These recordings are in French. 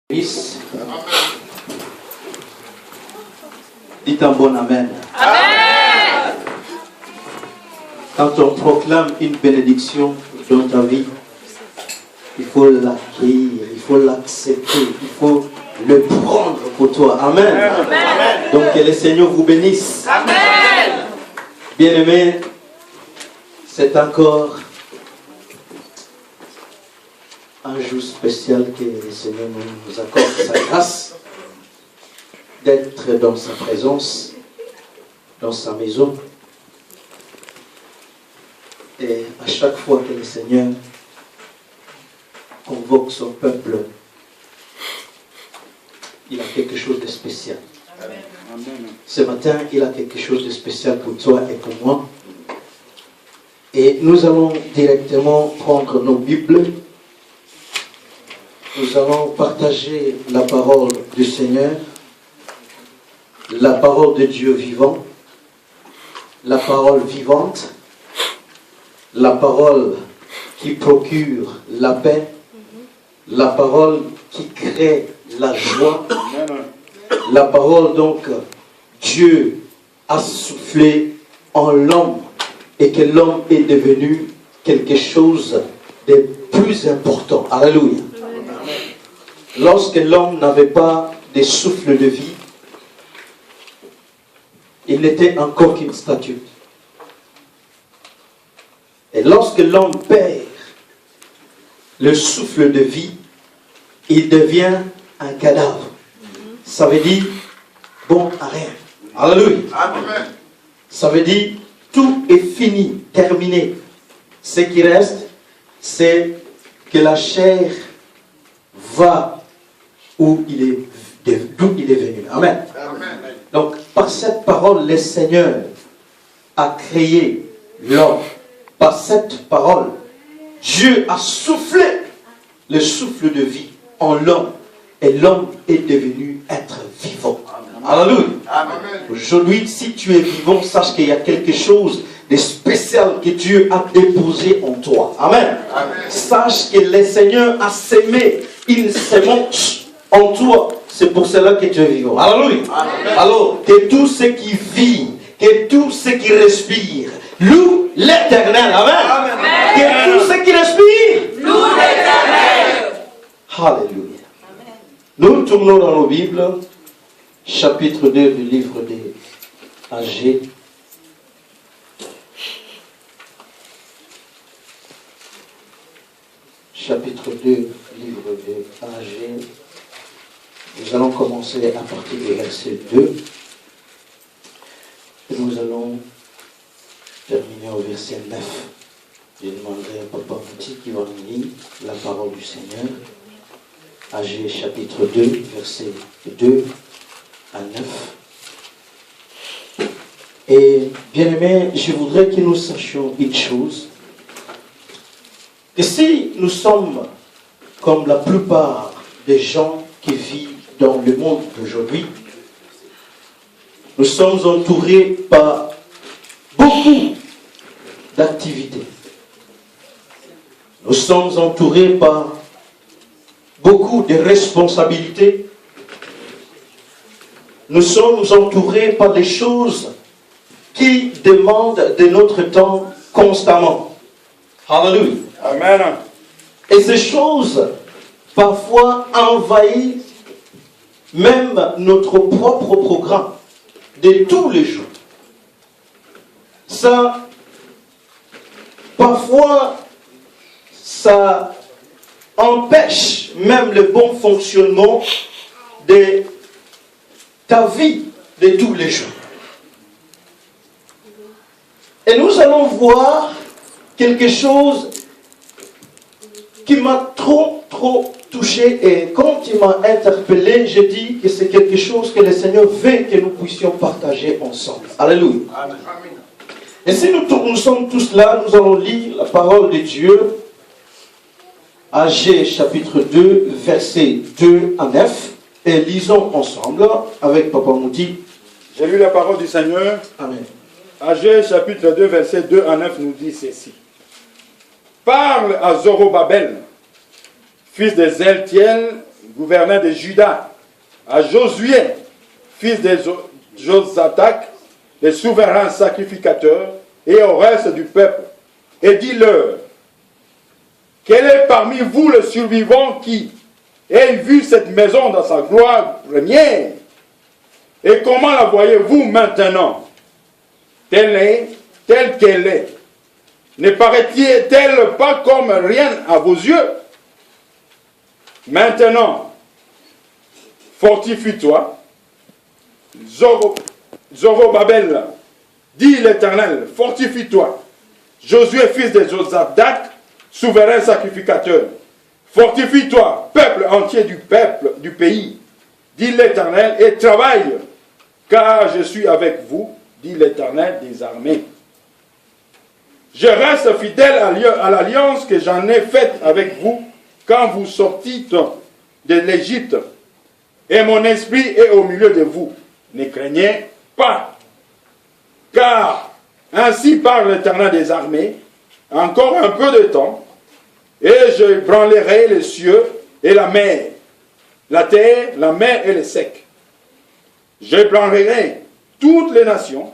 Dites un bon amen. Amen. Quand on proclame une bénédiction dans ta vie, il faut l'accueillir, il faut l'accepter, il faut le prendre pour toi. Amen. Amen. Donc que le Seigneur vous bénisse. Amen. Bien-aimés, c'est encore un jour spécial que le Seigneur nous accorde sa grâce d'être dans sa présence, dans sa maison. Et à chaque fois que le Seigneur convoque son peuple, il a quelque chose de spécial. Amen. Ce matin, il a quelque chose de spécial pour toi et pour moi. Et nous allons directement prendre nos Bibles. Nous allons partager la parole du Seigneur, la parole de Dieu vivant, la parole vivante, la parole qui procure la paix, la parole qui crée la joie, la parole donc Dieu a soufflé en l'homme et que l'homme est devenu quelque chose de plus important. Alléluia. Lorsque l'homme n'avait pas de souffle de vie, il n'était encore qu'une statue. Et lorsque l'homme perd le souffle de vie, il devient un cadavre. Ça veut dire bon à rien. Alléluia. Amen. Ça veut dire tout est fini, terminé. Ce qui reste, c'est que la chair va d'où il est venu. Amen. Amen. Donc, par cette parole, le Seigneur a créé l'homme. Par cette parole, Dieu a soufflé le souffle de vie en l'homme. Et l'homme est devenu être vivant. Alléluia. Aujourd'hui, si tu es vivant, sache qu'il y a quelque chose de spécial que Dieu a déposé en toi. Amen. Amen. Sache que le Seigneur a sémé une sémence en toi. C'est pour cela que tu es vivant. Alléluia. Amen. Alors, que tout ce qui vit, que tout ce qui respire, loue l'Éternel. Amen. Amen. Que tout ce qui respire, loue l'Éternel. Alléluia. Nous tournons dans nos Bibles, chapitre 2 du livre des Agées. Chapitre 2, livre des Agées. Nous allons commencer à partir du verset 2. Et nous allons terminer au verset 9. Je demanderai à Papa Petit qui va nous lire la parole du Seigneur. Agées chapitre 2, verset 2 à 9. Et bien aimé, je voudrais que nous sachions une chose. Que si nous sommes comme la plupart des gens qui vivent dans le monde d'aujourd'hui, nous sommes entourés par beaucoup d'activités. Nous sommes entourés par beaucoup de responsabilités. Nous sommes entourés par des choses qui demandent de notre temps constamment. Alléluia. Amen. Et ces choses, parfois, envahissent même notre propre programme de tous les jours. Ça, parfois, ça empêche même le bon fonctionnement de ta vie de tous les jours. Et nous allons voir quelque chose qui m'a trop touché, et quand il m'a interpellé, je dis que c'est quelque chose que le Seigneur veut que nous puissions partager ensemble. Alléluia. Amen. Et si nous sommes tous là, nous allons lire la parole de Dieu. Agées chapitre 2, versets 2 à 9. Et lisons ensemble avec Papa Mouti. J'ai lu la parole du Seigneur. Amen. Agées chapitre 2, versets 2 à 9 nous dit ceci. Parle à Zorobabel, fils de Zeltiel, gouverneur de Juda, à Josué, fils de Josadak, le souverain sacrificateur, et au reste du peuple, et dis-leur, quel est parmi vous le survivant qui ait vu cette maison dans sa gloire première? Et comment la voyez-vous maintenant? Telle qu'elle est. Ne paraît-elle pas comme rien à vos yeux? Maintenant, fortifie-toi, Zorobabel, dit l'Éternel, fortifie-toi. Josué, fils de Josadak, souverain sacrificateur, fortifie-toi, peuple entier du pays, dit l'Éternel, et travaille, car je suis avec vous, dit l'Éternel des armées. Je reste fidèle à l'alliance que j'en ai faite avec vous quand vous sortîtes de l'Égypte, et mon esprit est au milieu de vous. Ne craignez pas, car ainsi parle l'Éternel des armées, encore un peu de temps, et je branlerai les cieux et la mer, la terre, la mer et le sec. J'ébranlerai toutes les nations,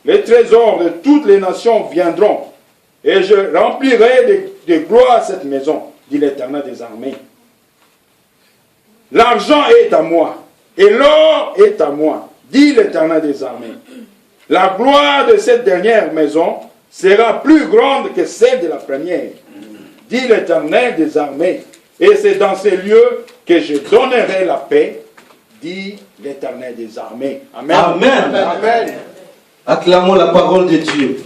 les trésors de toutes les nations viendront, et je remplirai de gloire cette maison, dit l'Éternel des armées. L'argent est à moi, et l'or est à moi, dit l'Éternel des armées. La gloire de cette dernière maison sera plus grande que celle de la première, dit l'Éternel des armées. Et c'est dans ces lieux que je donnerai la paix, dit l'Éternel des armées. Amen. Amen. Amen. Acclamons la parole de Dieu.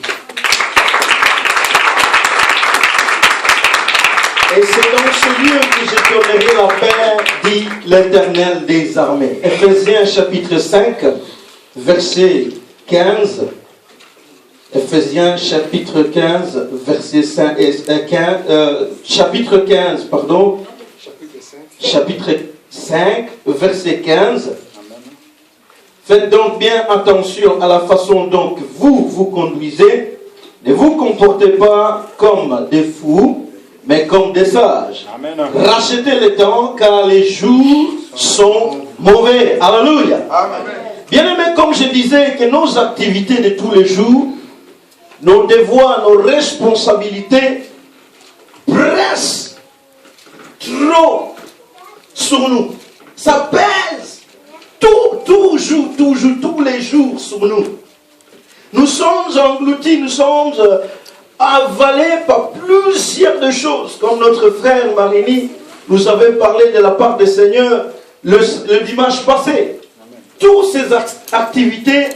Et c'est dans ce lieu que je donnerai la paix, dit l'Éternel des armées. Ephésiens chapitre 5, verset 15. Ephésiens chapitre 15, verset 5, chapitre 15, pardon. Chapitre 5, verset 15. Faites donc bien attention à la façon dont vous vous conduisez. Ne vous comportez pas comme des fous, mais comme des sages. Amen. Rachetez le temps, car les jours sont mauvais. Alléluia. Bien-aimés, comme je disais, que nos activités de tous les jours, nos devoirs, nos responsabilités pressent trop sur nous. Ça pèse toujours, tous les jours sur nous. Nous sommes engloutis, nous sommes avalés par plusieurs de choses, comme notre frère Marini nous avait parlé de la part du Seigneur le dimanche passé. Toutes ces activités,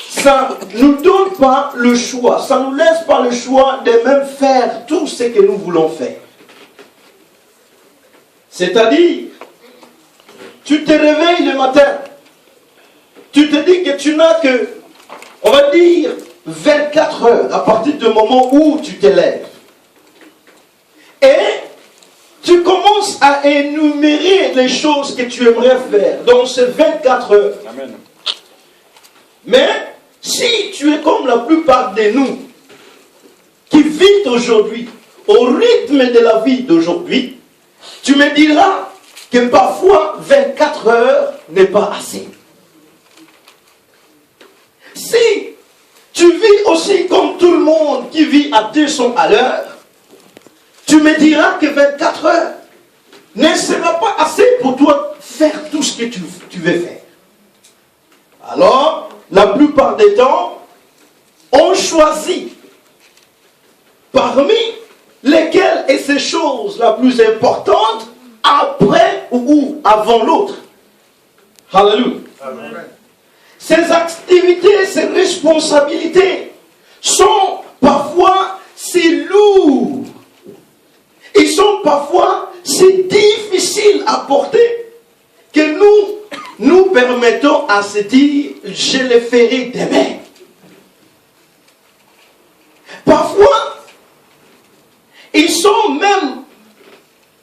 ça ne nous donne pas le choix, ça ne nous laisse pas le choix de même faire tout ce que nous voulons faire. C'est-à-dire, tu te réveilles le matin, tu te dis que tu n'as que, on va dire, 24 heures à partir du moment où tu te lèves. Et tu commences à énumérer les choses que tu aimerais faire dans ces 24 heures. Amen. Mais si tu es comme la plupart de nous qui vivent aujourd'hui au rythme de la vie d'aujourd'hui, tu me diras que parfois 24 heures n'est pas assez. Si tu vis aussi comme tout le monde qui vit à 200 à l'heure, tu me diras que 24 heures ne sera pas assez pour toi faire tout ce que tu veux faire. Alors, la plupart des temps, on choisit parmi lesquelles est ces choses la plus importante après ou avant l'autre. Alléluia. Ces activités, ces responsabilités sont parfois si lourdes. Ils sont parfois si difficiles à porter que nous permettons à se dire, je le ferai demain. Parfois, ils sont même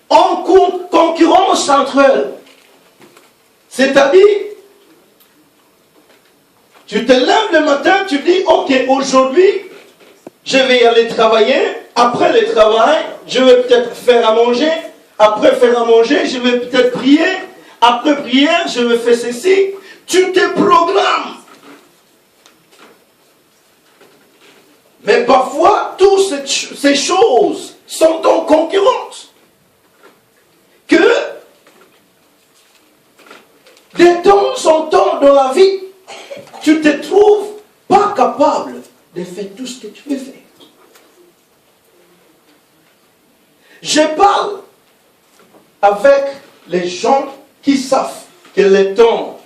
en concurrence entre eux. C'est-à-dire, tu te lèves le matin, tu dis, ok, aujourd'hui, je vais aller travailler. Après le travail, je vais peut-être faire à manger. Après faire à manger, je vais peut-être prier. Après prière, je vais faire ceci. Tu te programmes. Mais parfois, toutes ces choses sont en concurrence. Que de temps en temps dans la vie, tu te trouves pas capable de faire tout ce que tu veux faire. Je parle avec les gens qui savent que le temps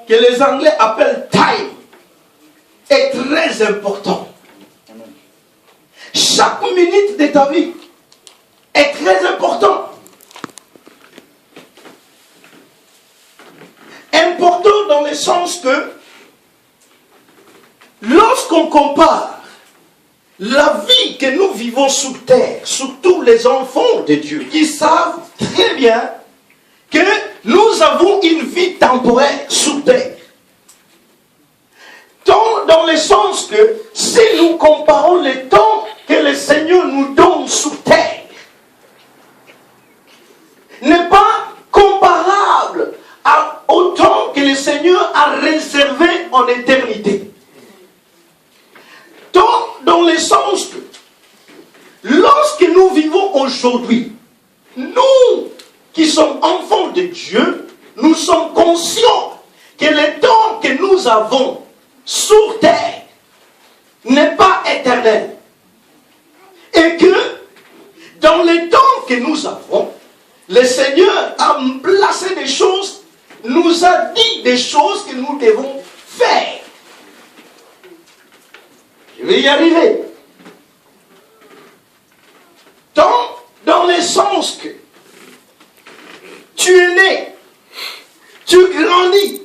que les Anglais appellent time est très important. Chaque minute de ta vie est très important. Important dans le sens que lorsqu'on compare la vie que nous vivons sur terre, surtout les enfants de Dieu, qui savent très bien que nous avons une vie temporaire sur terre. Tant dans le sens que si nous comparons le temps que le Seigneur nous donne sur terre, n'est pas comparable au temps que le Seigneur a réservé en éternité. Tant dans le sens que lorsque nous vivons aujourd'hui, nous qui sommes enfants de Dieu, nous sommes conscients que le temps que nous avons sur terre n'est pas éternel. Et que dans le temps que nous avons, le Seigneur a placé des choses, nous a dit des choses que nous devons faire. Je vais y arriver. Tant dans le sens que tu es né, tu grandis,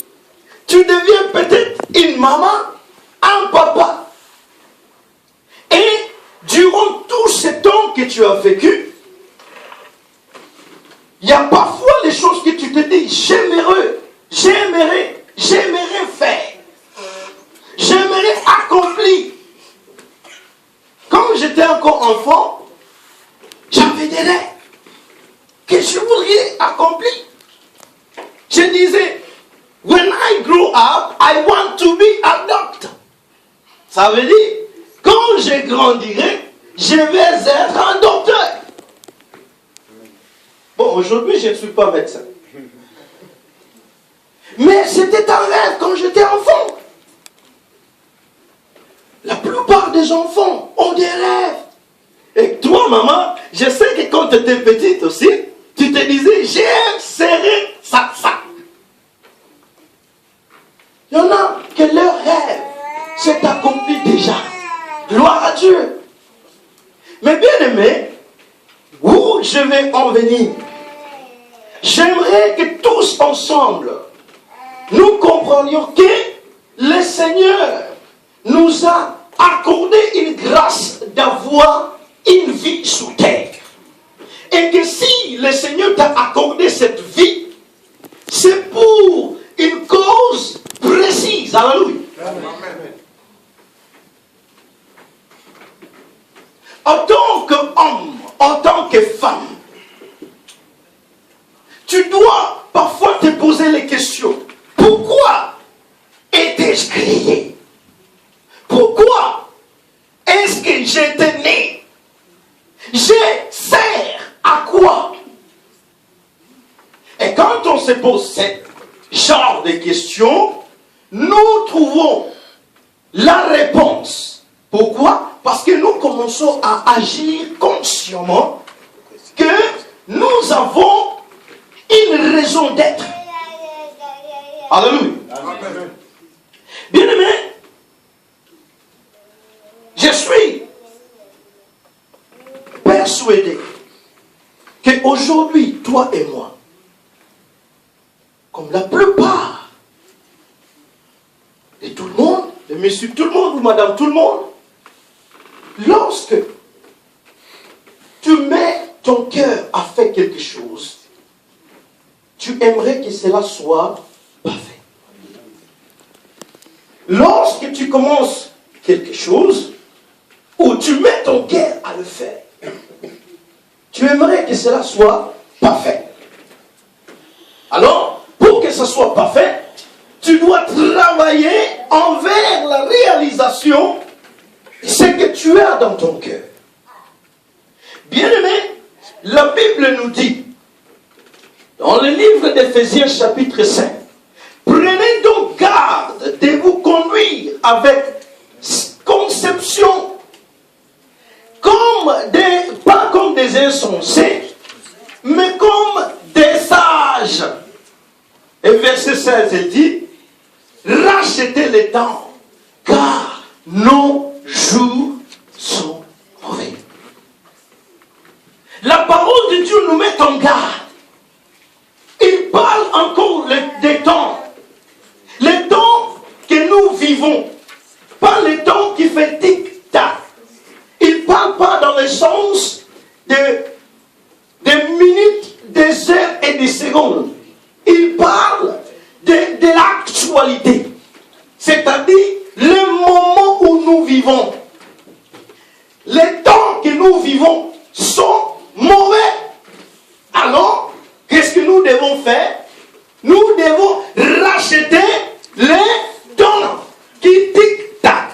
tu deviens peut-être une maman, un papa. Et durant tout ce temps que tu as vécu, il y a parfois les choses que tu te dis, j'aimerais faire, j'aimerais accomplir. Quand j'étais encore enfant, j'avais des rêves que je voudrais accomplir. Je disais, when I grow up, I want to be a doctor. Ça veut dire, quand je grandirai, je vais être un docteur. Bon, aujourd'hui, je ne suis pas médecin. Mais c'était un rêve quand j'étais enfant. La plupart des enfants ont des rêves. Et toi, maman, je sais que quand tu étais petite aussi, tu te disais, j'aime serrer ça. Il y en a que leur rêve s'est accompli déjà. Gloire à Dieu. Mais bien aimé, où je vais en venir? J'aimerais que tous ensemble, nous comprenions que le Seigneur nous a accordé une grâce d'avoir une vie sur terre. Et que si le Seigneur t'a accordé cette vie, c'est pour une cause précise. Alléluia. En tant qu'homme, en tant que femme, tu dois parfois te poser les questions. Pourquoi étais-je créé? Pourquoi est-ce que j'étais né? Je sers à quoi? Et quand on se pose ce genre de questions, nous trouvons la réponse. Pourquoi? Parce que nous commençons à agir consciemment que nous avons une raison d'être. Alléluia. Bien-aimé, je suis persuadé qu'aujourd'hui, toi et moi, comme la plupart de tout le monde, de monsieur tout le monde ou madame tout le monde, lorsque tu mets ton cœur à faire quelque chose, tu aimerais que cela soit parfait. Lorsque tu commences quelque chose, où tu mets ton cœur à le faire, tu aimerais que cela soit parfait. Alors, pour que ce soit parfait, tu dois travailler envers la réalisation de ce que tu as dans ton cœur. Bien-aimé, la Bible nous dit, dans le livre d'Éphésiens chapitre 5, prenez donc garde de vous conduire avec conception, pas comme des insensés, mais comme des sages. Et verset 16, il dit, rachetez le temps, car nos jours sont mauvais. La parole de Dieu nous met en garde. Il parle encore des temps. Les temps que nous vivons. Pas les temps qui fait tic-tac. Il ne parle pas dans le sens des minutes, des heures et des secondes. Il parle de l'actualité. C'est-à-dire le moment où nous vivons. Les temps que nous vivons sont mauvais. Alors, qu'est-ce que nous devons faire? Nous devons racheter les temps qui tic-tac.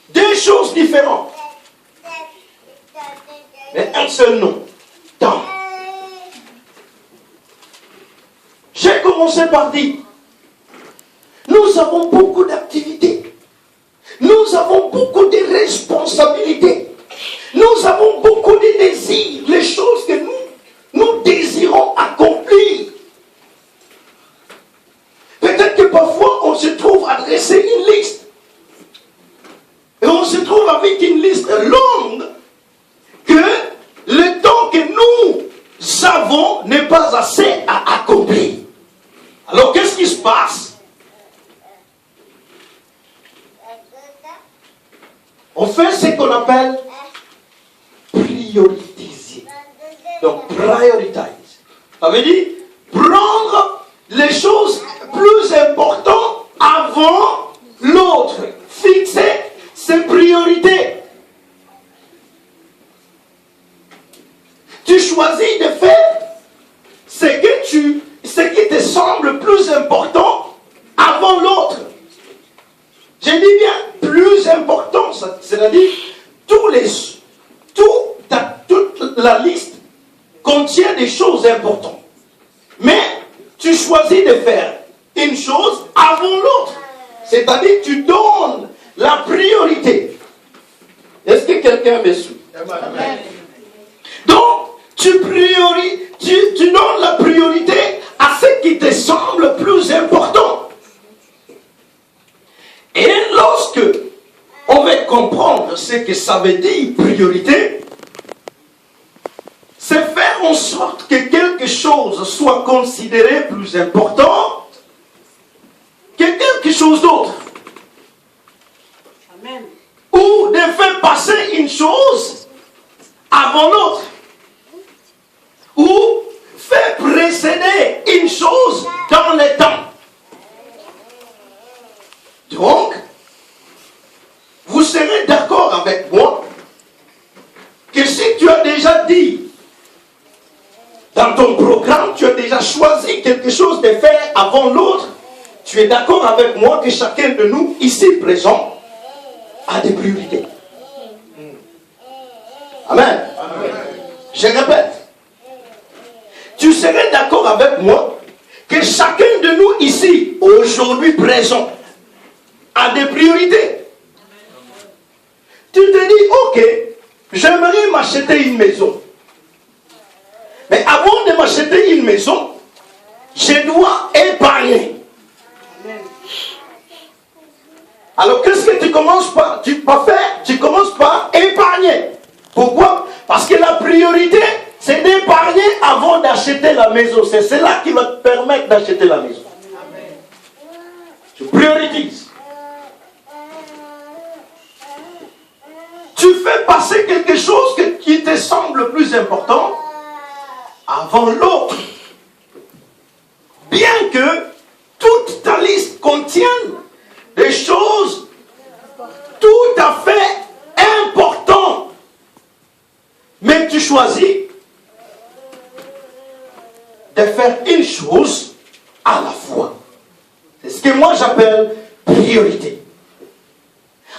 Deux choses différentes. Mais un seul nom. Temps. J'ai commencé par dire, nous avons beaucoup d'activités. Nous avons beaucoup de responsabilités. Nous avons beaucoup de désirs, les choses que nous désirons accomplir. Peut-être que parfois on se trouve à dresser une liste. Et on se trouve avec une liste longue que le temps que nous avons n'est pas assez à accomplir. Alors qu'est-ce qui se passe? On fait ce qu'on appelle prioriser. Donc, prioritize. Ça veut dire prendre les choses plus importantes avant l'autre. Fixer ses priorités. Tu choisis de faire ce qui te semble plus important avant l'autre. Je dis bien plus important, c'est-à-dire toute la liste contient des choses importantes. Mais tu choisis de faire une chose avant l'autre. C'est-à-dire tu donnes la priorité. Est-ce que quelqu'un me suit? Amen. Donc, tu donnes la priorité à ce qui te semble plus important. Et lorsque on va comprendre ce que ça veut dire priorité, c'est faire en sorte que quelque chose soit considéré plus important que quelque chose d'autre. Amen. Ou de faire passer une chose avant l'autre. Ou faire précéder une chose dans le temps. Donc, vous serez d'accord avec moi que si tu as déjà dit dans ton programme, tu as déjà choisi quelque chose de faire avant l'autre, tu es d'accord avec moi que chacun de nous, ici présent, a des priorités. Amen. Amen. Je répète. Tu serais d'accord avec moi que chacun de nous ici, aujourd'hui présent, a des priorités. Tu te dis, ok, j'aimerais m'acheter une maison. Mais avant de m'acheter une maison, je dois épargner. Alors qu'est-ce que tu commences par faire? Tu commences par épargner. Pourquoi? Parce que la priorité, c'est d'épargner avant d'acheter la maison. C'est cela qui va te permettre d'acheter la maison. Tu priorises. Tu fais passer quelque chose qui te semble plus important avant l'autre. Bien que toute ta liste contienne des choses tout mais tu choisis de faire une chose à la fois. C'est ce que moi j'appelle priorité.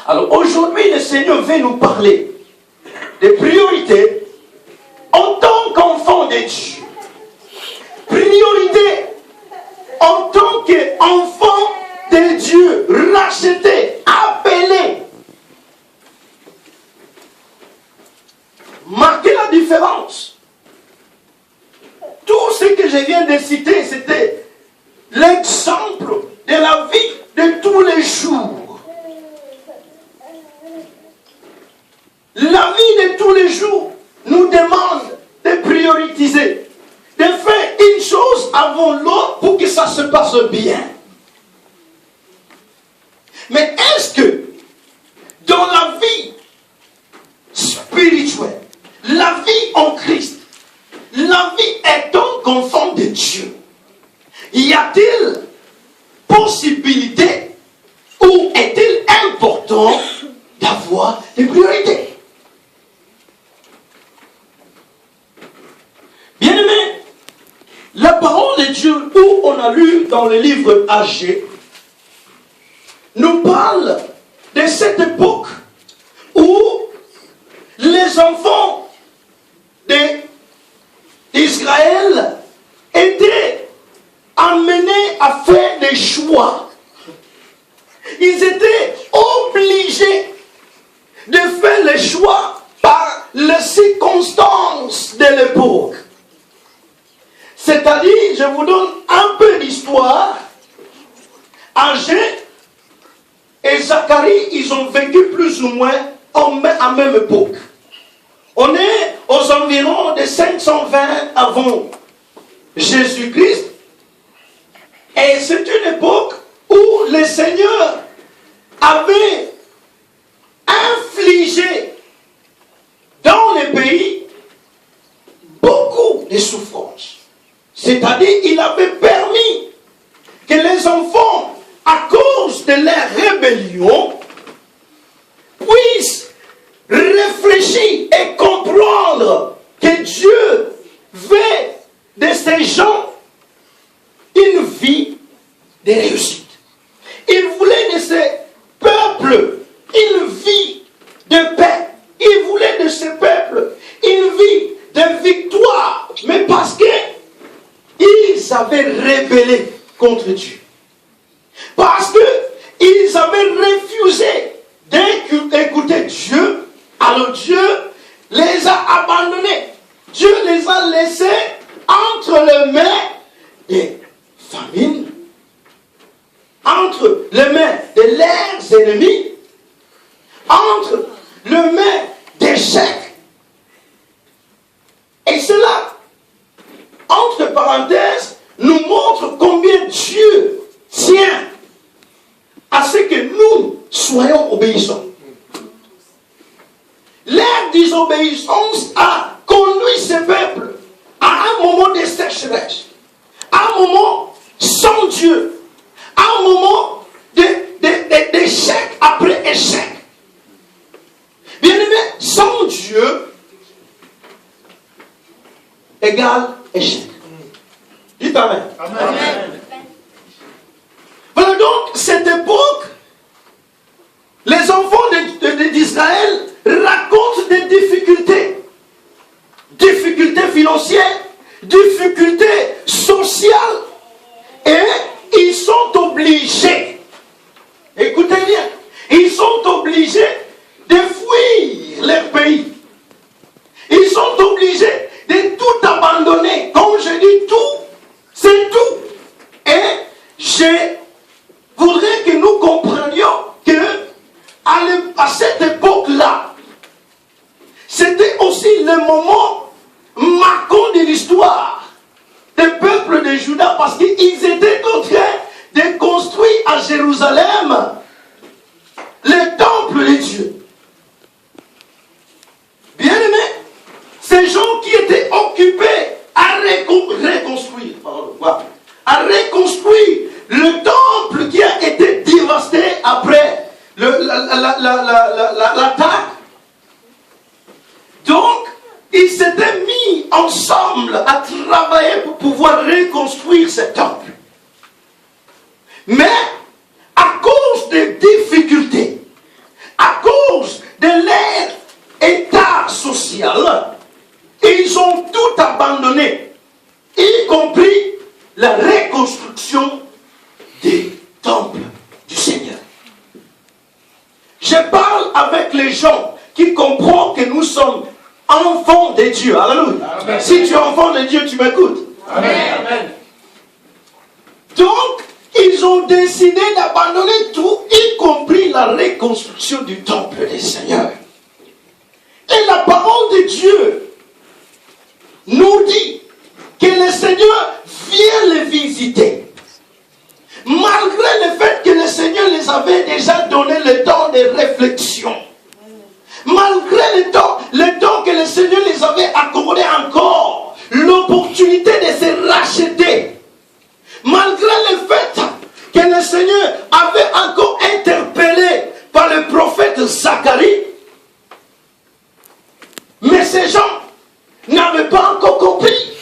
Alors aujourd'hui, le Seigneur veut nous parler de priorité en tant qu'enfant de Dieu. Priorité en tant qu'enfant de Dieu, racheté, appelé. Marquez la différence. Tout ce que je viens de citer, c'était l'exemple de la vie de tous les jours. La vie de tous les jours nous demande de prioriser, de faire une chose avant l'autre pour que ça se passe bien. Mais est-ce que dans la vie spirituelle, la vie en Christ, la vie étant qu'enfant de Dieu, y a-t-il possibilité ou est-il important d'avoir des priorités? Bien-aimés, la parole de Dieu, où on a lu dans le livre Agé, nous parle de cette époque où les enfants d'Israël étaient amenés à faire des choix. Ils étaient obligés de faire les choix par les circonstances de l'époque. C'est-à-dire, je vous donne un peu d'histoire. Agé et Zacharie, ils ont vécu plus ou moins en même époque. On est aux environs de 520 avant Jésus-Christ. Et c'est une époque où le Seigneur avait infligé dans le pays beaucoup de souffrances. C'est-à-dire, il avait permis que les enfants, à cause de leur rébellion, puissent réfléchir et comprendre que Dieu veut de ces gens une vie de réussite. Il voulait de ces peuples une vie de paix. Il voulait de ces peuples une vie de victoire. Mais parce qu'ils avaient rébellé contre Dieu. Parce qu'ils avaient refusé d'écouter Dieu, alors Dieu les a abandonnés. Dieu les a laissés entre les mains des famines, entre les mains de leurs ennemis, entre les mains d'échecs. Et cela, entre parenthèses, nous montre combien Dieu tient à ce que nous soyons obéissants. Leur désobéissance a conduit ce peuple à un moment de sécheresse, à un moment sans Dieu, à un moment d'échec après échec. Bien-aimé, sans Dieu égale échec. Dites Amen. Amen. Voilà donc cette époque, les enfants d'Israël racontent des difficultés. Difficultés financières, difficultés sociales. Et ils sont obligés, écoutez bien, ils sont obligés de fuir leur pays. Ils sont obligés de tout abandonner. Comme je dis tout, c'est tout. Et je voudrais que nous comprenions que à cette époque-là, c'était aussi le moment marquant de l'histoire des peuples de Juda, parce qu'ils étaient en train de construire à Jérusalem le temple de Dieu. Bien-aimés, ces gens qui étaient occupés à reconstruire le temple qui a été dévasté après l'attaque. Donc, ils se peuple a travaillé pour pouvoir reconstruire ce temple. Mais, à cause des difficultés, à cause de leur état social, ils ont tout abandonné, y compris la reconstruction des temples du Seigneur. Je parle avec les gens qui comprennent que nous sommes enfants de Dieu. Alléluia. Amen. Si tu es enfant de Dieu, tu m'écoutes. Amen. Donc, ils ont décidé d'abandonner tout, y compris la reconstruction du temple du Seigneur. Et la parole de Dieu nous dit que le Seigneur vient les visiter. Malgré le fait que le Seigneur les avait déjà donné le temps de réflexion. Malgré le temps que le Seigneur les avait accordé encore l'opportunité de se racheter. Malgré le fait que le Seigneur avait encore interpellé par le prophète Zacharie, mais ces gens n'avaient pas encore compris.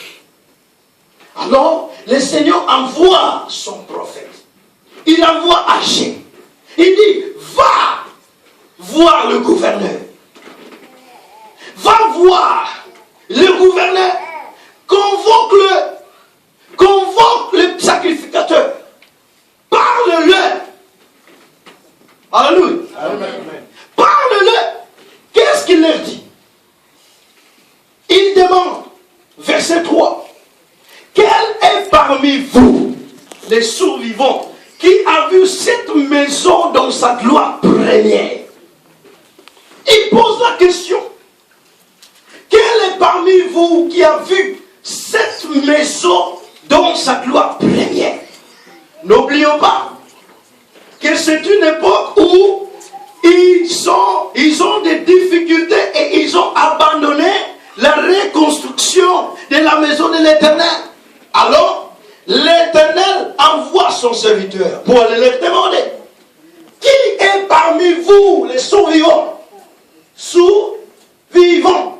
Alors, le Seigneur envoie son prophète. Il envoie Agé. Il dit, va voir le gouverneur. Va voir le gouverneur. Convoque le sacrificateur. Parle-le. Alléluia. Parle-le. Qu'est-ce qu'il leur dit? Il demande, verset 3, quel est parmi vous, les survivants, qui a vu cette maison dans sa gloire première? Il pose la question. Quel est parmi vous qui a vu cette maison dans sa gloire première? N'oublions pas que c'est une époque où ils ont des difficultés et ils ont abandonné la reconstruction de la maison de l'Éternel. Alors, l'Éternel envoie son serviteur pour aller leur demander, qui est parmi vous les survivants? Survivants.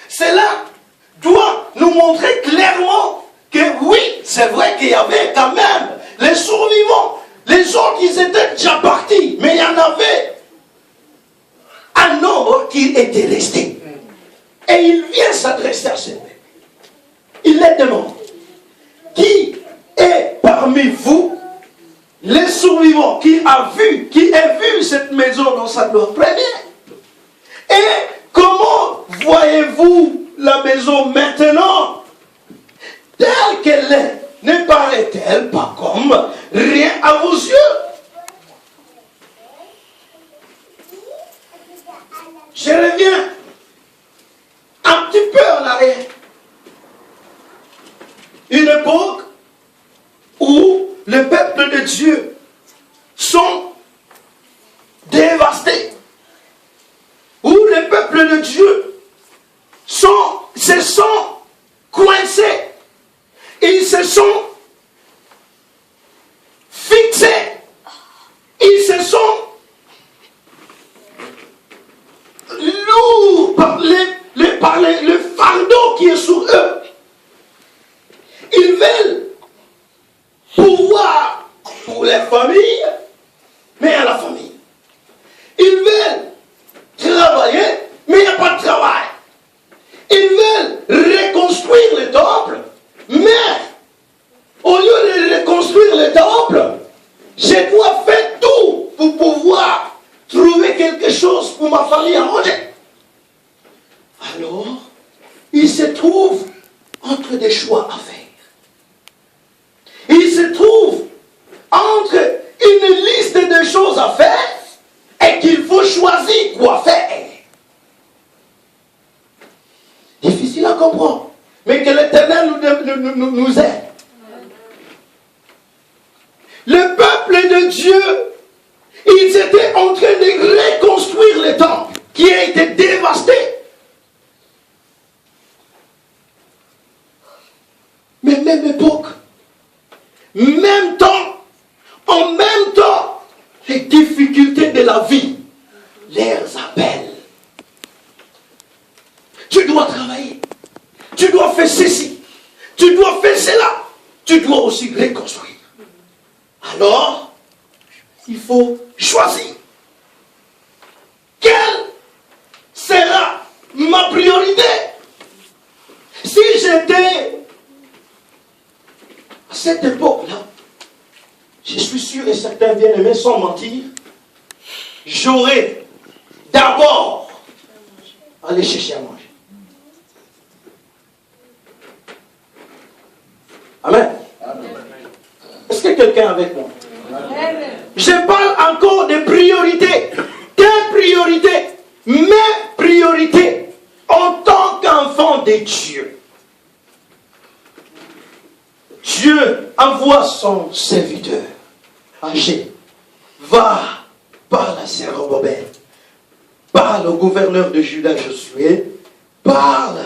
Cela doit nous montrer clairement que oui, c'est vrai qu'il y avait quand même les survivants. Les autres, ils étaient déjà partis, mais il y en avait un nombre qui était resté. Et il vient s'adresser à ces peuple. Il les demande, qui est parmi vous les survivants qui a vu cette maison dans sa gloire première? Et comment voyez-vous la maison maintenant? Telle qu'elle est, ne paraît-elle pas comme rien à vos yeux? Je reviens un petit peu en arrière. Une époque où le peuple de Dieu sont dévastés. Où le peuple de Dieu se sont coincés. Ils se sont fixés. Ils se sont lourds par le fardeau qui est sur eux. Ils veulent pouvoir pour les familles, mais à la famille. Ils veulent travailler, mais il n'y a pas de travail. Ils veulent reconstruire le temple, mais au lieu de reconstruire le temple, je dois faire tout pour pouvoir trouver quelque chose pour ma famille à manger. Alors, il se trouve entre des choix à faire. Il se trouve entre une liste de choses à faire et qu'il faut choisir quoi faire. Difficile à comprendre, mais que l'Éternel nous aide. Le peuple de Dieu, ils étaient en train de reconstruire le temple qui a été dévasté. Mais même époque, même temps, en même temps, les difficultés de la vie les appellent. aussi reconstruire. Alors, il faut choisir. Quelle sera ma priorité? Si j'étais à cette époque-là, je suis sûr et certain, bien-aimés, sans mentir, j'aurais d'abord allé chercher à manger. Amen. Est-ce que quelqu'un est avec moi? Je parle encore de priorités. Tes priorités, mes priorités, en tant qu'enfant de Dieu. Dieu envoie son serviteur âgé. Va, parle à Zérubabel, parle au gouverneur de Juda, Josué, parle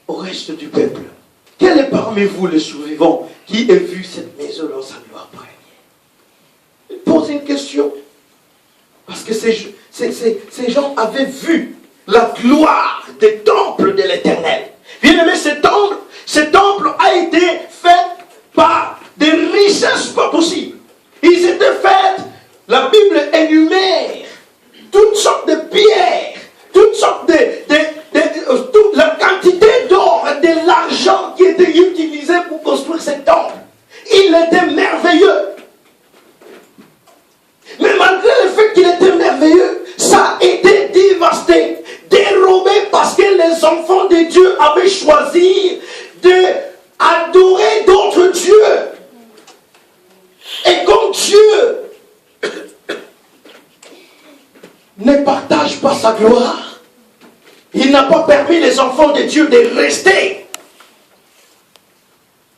au reste du peuple. Quel est parmi vous le survivant qui ait vu cette maison dans sa gloire première? Il pose une question. Parce que ces gens avaient vu la gloire des temples de l'Éternel. Bien aimé, ce temple a été fait par des richesses pas possibles. Ils étaient faits, la Bible énumère toutes sortes de pierres, toutes sortes toute la quantité d'or et de l'argent qui était utilisé pour construire ce temple. Il était merveilleux. Mais malgré le fait qu'il était merveilleux, ça a été dévasté, dérobé parce que les enfants de Dieu avaient choisi d'adorer d'autres dieux. Et comme Dieu ne partage pas sa gloire, il n'a pas permis les enfants de Dieu de rester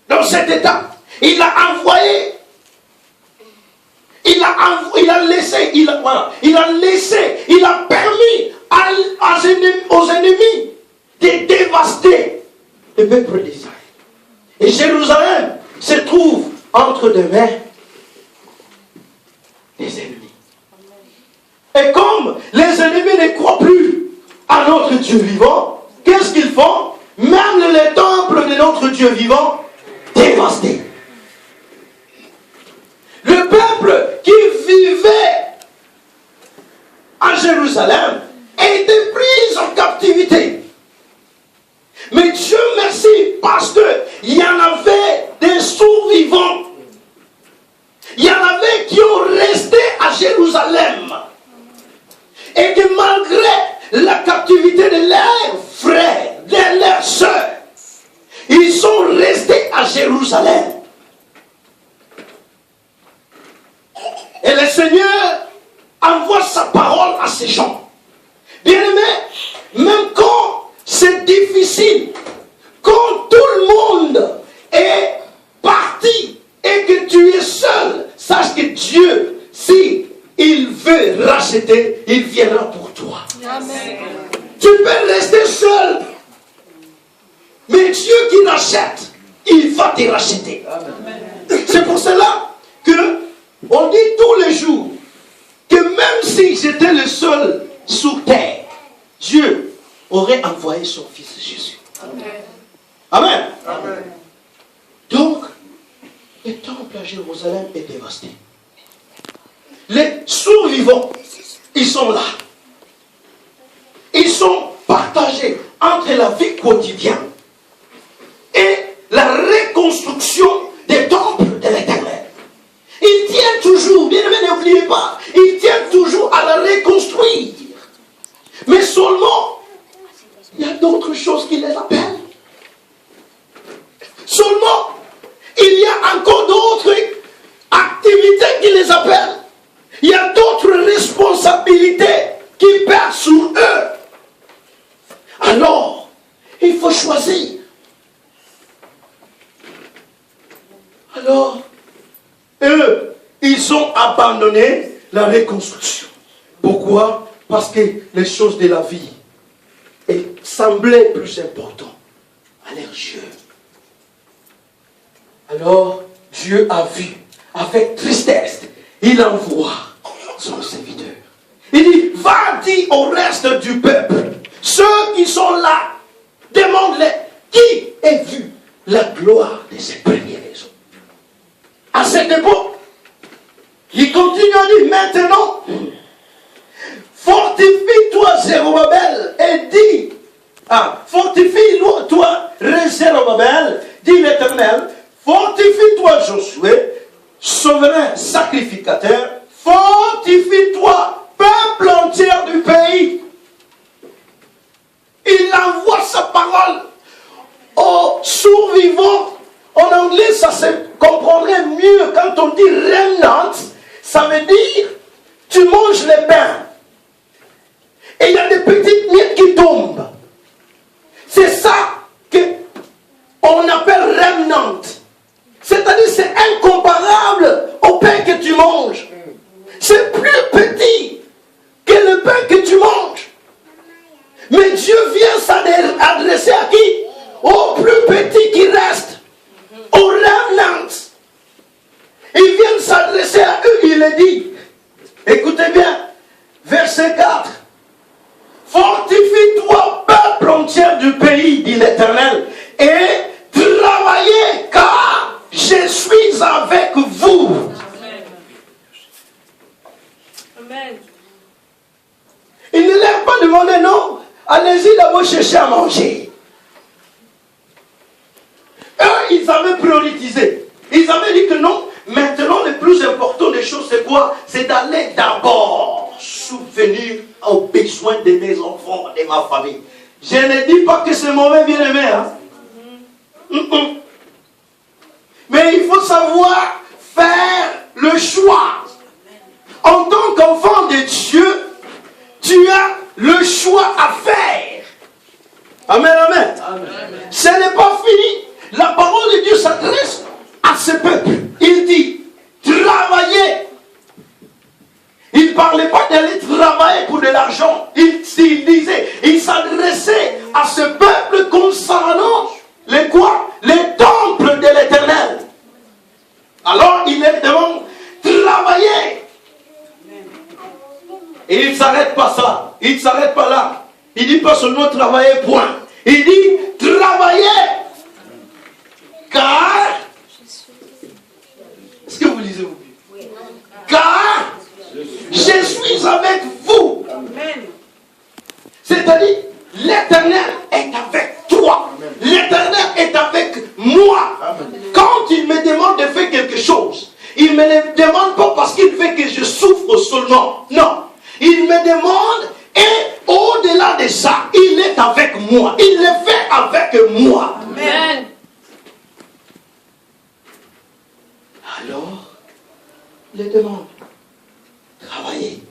dans cet état. Il a envoyé, il a permis aux ennemis de dévaster le peuple d'Israël. Et Jérusalem se trouve entre les mains des ennemis. Et comme les ennemis ne croient plus à notre Dieu vivant, qu'est-ce qu'ils font? Même les temples de notre Dieu vivant, dévastés. Le peuple qui vivait à Jérusalem était pris en captivité. Mais Dieu merci, parce qu'il y en avait des survivants. Il y en avait qui ont resté à Jérusalem. Et que malgré la captivité de leurs frères, de leurs sœurs, ils sont restés à Jérusalem. Et le Seigneur envoie sa parole à ces gens. Bien-aimés, même quand c'est difficile, quand tout le monde est parti et que tu es seul, sache que Dieu, si il veut racheter, il viendra pour toi. Amen. Tu peux rester seul, mais Dieu qui rachète, il va te racheter. Amen. C'est pour cela que on dit tous les jours que même si j'étais le seul sur terre, Dieu aurait envoyé son fils Jésus. Amen. Amen. Amen. Donc, le temple à Jérusalem est dévasté. Les survivants, ils sont là. Ils sont partagés entre la vie quotidienne et la reconstruction des temples de l'Éternel. Ils tiennent toujours, bien aimé, n'oubliez pas, ils tiennent toujours à la reconstruire. Mais seulement, il y a d'autres choses qui les appellent. Seulement, il y a encore d'autres activités qui les appellent. Il y a d'autres responsabilités qui pèsent sur eux. Alors, il faut choisir. Alors, eux, ils ont abandonné la reconstruction. Pourquoi? Parce que les choses de la vie semblaient plus importantes à leurs yeux. Alors, Dieu a vu, avec tristesse, il envoie son serviteur. Il dit, va dire au reste du peuple, ceux qui sont là, demande-les, qui a vu la gloire de ses premiers raisons. À cette époque, il continue à dire maintenant, fortifie-toi, Zérubabel, et dis, fortifie-toi, Zérubabel, dit l'Éternel, fortifie-toi, Josué, souverain sacrificateur, fortifie-toi, peuple entier du pays. Il envoie sa parole aux survivants. En anglais, ça se comprendrait mieux quand on dit remnant. Ça veut dire, tu manges les pains. Et il y a des petites miettes qui tombent. C'est ça qu'on appelle remnant. C'est-à-dire, c'est incomparable au pain que tu manges. C'est plus petit que le pain que tu manges. Mais Dieu vient s'adresser à qui? Au plus petit qui reste. Au remnant. Il vient s'adresser à eux, il les dit. Écoutez bien, verset 4. Fortifie-toi, peuple entier du pays, dit l'Éternel, et travaillez, car je suis avec vous. Amen. Il ne leur a pas demandé, non, allez-y d'abord chercher à manger. Eux, ils avaient prioritisé. Ils avaient dit que non, maintenant le plus important des choses, c'est quoi? C'est d'aller d'abord subvenir aux besoins de mes enfants, de ma famille. Je ne dis pas que c'est mauvais, bien aimé. Hein? Mais il faut savoir faire le choix. En tant qu'enfant de Dieu, tu as le choix à faire. Amen, amen. Amen. Ce n'est pas fini. La parole de Dieu s'adresse à ce peuple. Il dit, travaillez. Il ne parlait pas d'aller travailler pour de l'argent. Il disait, il s'adressait à ce peuple concernant les quoi? Les temples de l'Éternel. Alors il leur demande, travaillez. Et il ne s'arrête pas ça. Il ne s'arrête pas là. Il dit pas seulement travailler, point. Il dit, travaillez. Car, est-ce que vous lisez vous? Car je suis avec vous. Amen. C'est-à-dire, l'Éternel est avec toi. L'Éternel est avec moi. Quand il me demande de faire quelque chose, il ne me le demande pas parce qu'il veut que je souffre seulement. Non. Il me demande et au-delà de ça, il est avec moi. Il le fait avec moi. Amen. Alors, il demande, travaillez.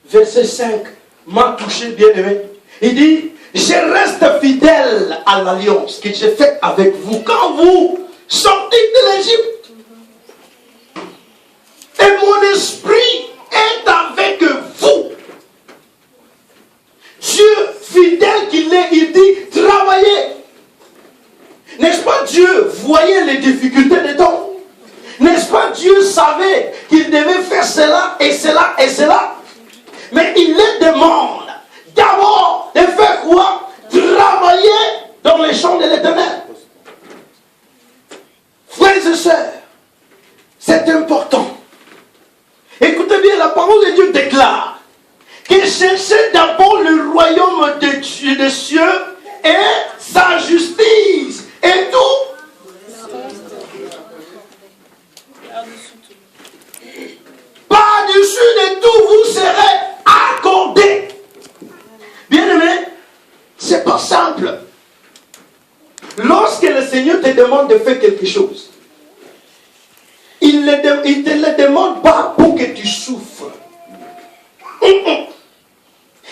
Verset 5 m'a touché, bien aimé. Il dit, je reste fidèle à l'alliance que j'ai faite avec vous. Quand vous sortez de l'Égypte, et mon esprit est avec vous. Dieu fidèle qu'il est, il dit, travaillez. N'est-ce pas Dieu voyait les difficultés des temps? N'est-ce pas Dieu savait qu'il devait faire cela et cela et cela? Mais il les demande d'abord de faire quoi? Travailler dans les champs de l'Éternel. Frères et sœurs, c'est important. Écoutez bien, la parole de Dieu déclare que cherchez d'abord le royaume de Dieu, des cieux et sa justice. Et tout. Par-dessus de tout, vous serez accordé. Bien aimé, c'est pas simple. Lorsque le Seigneur te demande de faire quelque chose, il ne te le demande pas pour que tu souffres.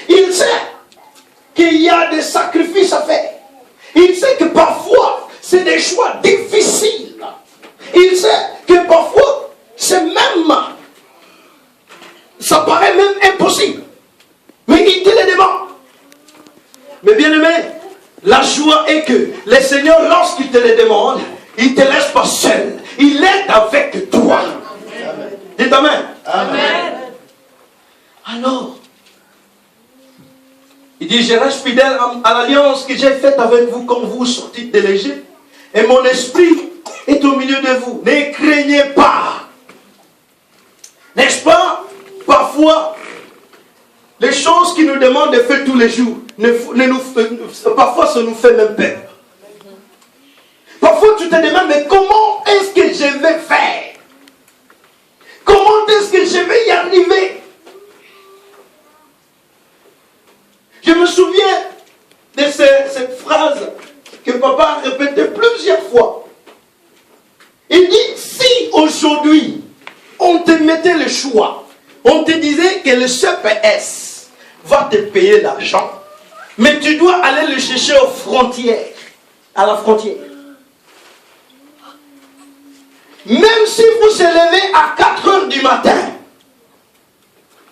Il sait qu'il y a des sacrifices à faire. Il sait que parfois, c'est des choix difficiles. Il sait que parfois, c'est même, ça paraît même impossible. Mais il te le demande. Mais bien aimé, la joie est que le Seigneur, lorsqu'il te le demande, il ne te laisse pas seul. Il est avec toi. Dites Amen. Amen. Alors, Il dit, je reste fidèle à l'alliance que j'ai faite avec vous quand vous sortez de l'Égypte. Et mon esprit est au milieu de vous. Ne craignez pas. N'est-ce pas? Parfois, les choses qui nous demandent de faire tous les jours, parfois ça nous fait même peur. Parfois tu te demandes, mais comment est-ce que je vais faire? Comment est-ce que je vais y arriver? Je me souviens de cette phrase que papa a répétée plusieurs fois. Il dit, si aujourd'hui on te mettait le choix, on te disait que le CPS va te payer l'argent, mais tu dois aller le chercher aux frontières, à la frontière. Même si vous se levez à 4 heures du matin,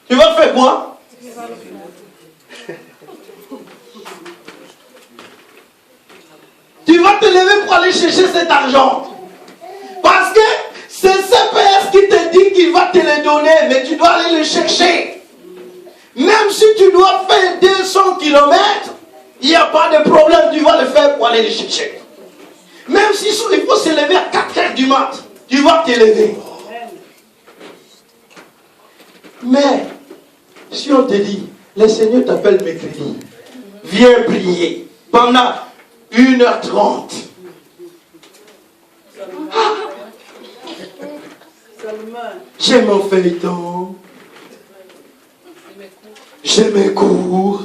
tu vas faire quoi? Tu vas te lever pour aller chercher cet argent. Parce que c'est CPS qui te dit qu'il va te le donner, mais tu dois aller le chercher. Même si tu dois faire 200 km, il n'y a pas de problème, tu vas le faire pour aller le chercher. Même si il faut se lever à 4 heures du mat, tu vas te lever. Mais, si on te dit, le Seigneur t'appelle mercredi, viens prier pendant 1h30. J'ai mon feuilleton. J'ai mes cours.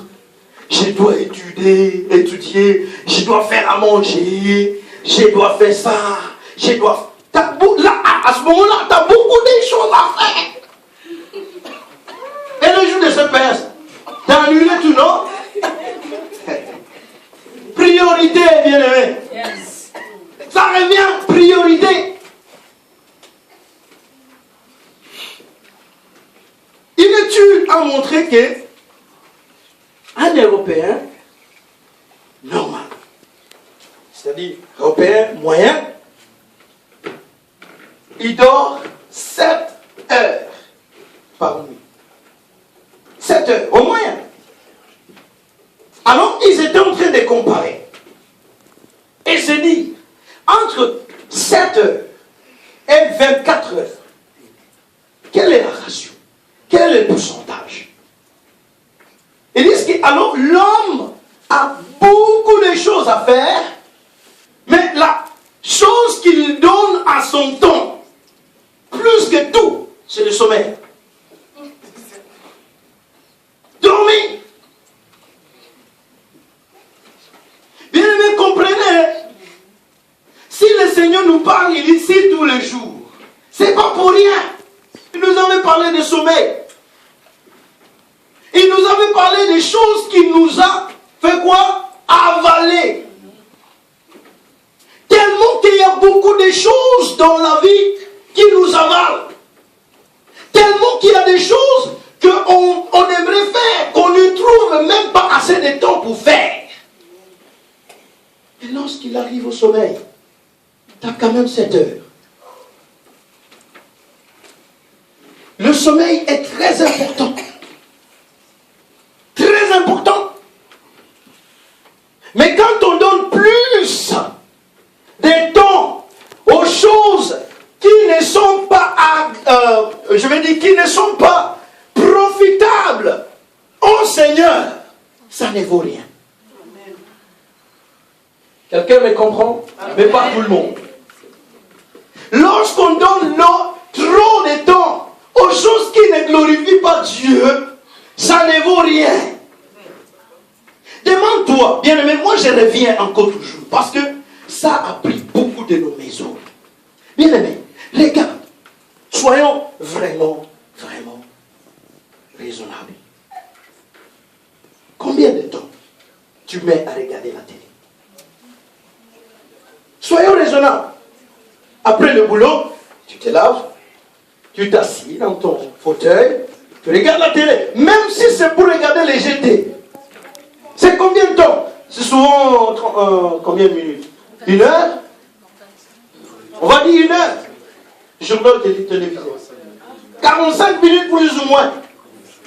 Je dois étudier. Je dois faire à manger. Je dois faire ça. Je dois... Là, à ce moment-là, tu as beaucoup de choses à faire. Et le jour de ce père, tu as annulé tout, non? Priorité, bien-aimé. Yes. Ça revient, priorité. Une étude a montré que un Européen normal, c'est-à-dire Européen moyen, il dort 7 heures par nuit. 7 heures, au moyen. Alors, ils étaient en train de comparer. Et se dit, entre 7 heures et 24 heures, quelle est la ratio? Quel est le pourcentage? Ils disent que alors l'homme a beaucoup de choses à faire, mais la chose qu'il donne à son temps, plus que tout, c'est le sommeil. Dormir. Bien aimé, comprenez. Si le Seigneur nous parle ici tous les jours, c'est pas pour rien. Il nous avait parlé de sommeil. Il nous avait parlé des choses qui nous a fait quoi? Avaler. Tellement qu'il y a beaucoup de choses dans la vie qui nous avalent. Tellement qu'il y a des choses qu'on aimerait faire, qu'on ne trouve même pas assez de temps pour faire. Et lorsqu'il arrive au sommeil, tu as quand même 7 heures. Le sommeil est très important. Très important. Mais quand on donne plus de temps aux choses qui ne sont pas, qui ne sont pas profitables au Seigneur, ça ne vaut rien. Quelqu'un me comprend? Mais pas tout le monde. Lorsqu'on donne trop de temps aux choses qui ne glorifient pas Dieu, ça ne vaut rien. Demande-toi, bien-aimé, moi je reviens encore toujours, parce que ça a pris beaucoup de nos maisons. Bien-aimé, regarde, soyons vraiment raisonnables. Combien de temps tu mets à regarder la télé? Soyons raisonnables. Après le boulot, tu te laves, tu t'assis dans ton fauteuil, tu regardes la télé, même si c'est pour regarder les GT. C'est combien de temps? C'est souvent combien de minutes? 1 heure? On va dire 1 heure. Journal télévisé. 45 minutes plus ou moins.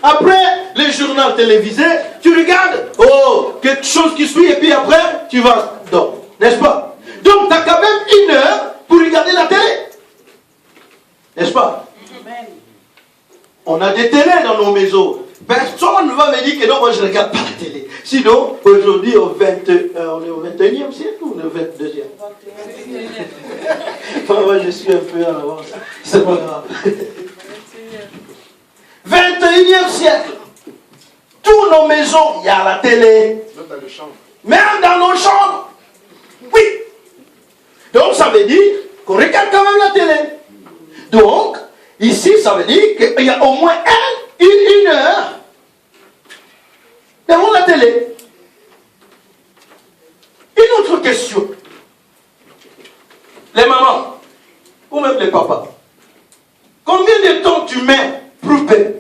Après, le journal télévisé, tu regardes, oh, quelque chose qui suit, et puis après, tu vas dormir. N'est-ce pas? Donc, tu as quand même 1 heure pour regarder la télé. N'est-ce pas? On a des télés dans nos maisons. Personne ne va me dire que non, moi je ne regarde pas la télé. Sinon, aujourd'hui, on est au 21e siècle ou on est au 22e? Moi, je suis un peu en avance. C'est pas grave. 21e siècle. Toutes nos maisons, il y a la télé. Même dans les chambres. Même dans nos chambres. Oui. Donc, ça veut dire qu'on regarde quand même la télé. Donc, ici, ça veut dire qu'il y a au moins 1 heure devant la télé. Une autre question. Les mamans, ou même les papas, combien de temps tu mets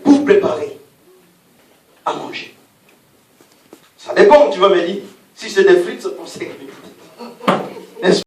pour préparer à manger? Ça dépend, tu vas me dire. Si c'est des frites, c'est pour 5 minutes.